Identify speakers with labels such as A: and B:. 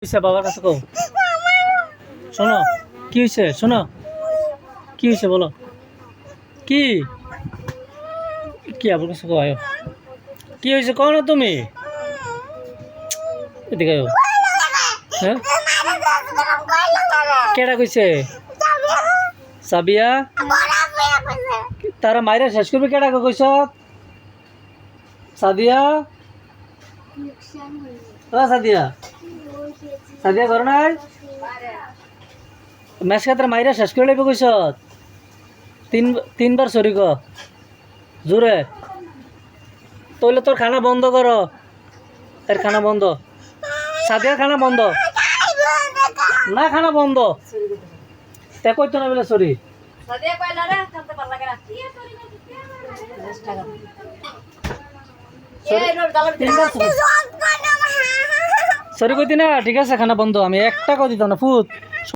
A: হয়েছে বাবার কাছে কও। শোনো কি হয়েছে, শোনো কি হয়েছে বলো। কি কি আবার কাছে কও, আয়ো কি হয়েছে কও না তুমি। এদিকে আয়ো। হ্যাঁ কেডা কইছে? সাবিয়া তারা মাইরা শেষ করবে কেডা কইছ? সাদিয়া সাদিয়া সাদিয়া ঘর নাই ম্যাচ খাতার মাইরা শেষ করে লাগবে কইস। তিনবার সরি ক জোরে, তাহলে তোর খানা বন্ধ করো। এর খানা বন্ধ, সাদিয়ার খানা বন্ধ না, খানা বন্ধ। তে কইতো না বলে সরি। সরি কইতি না, ঠিক আছে খানা বন্ধ। আমি একটা কথা দিতাম না ফুট।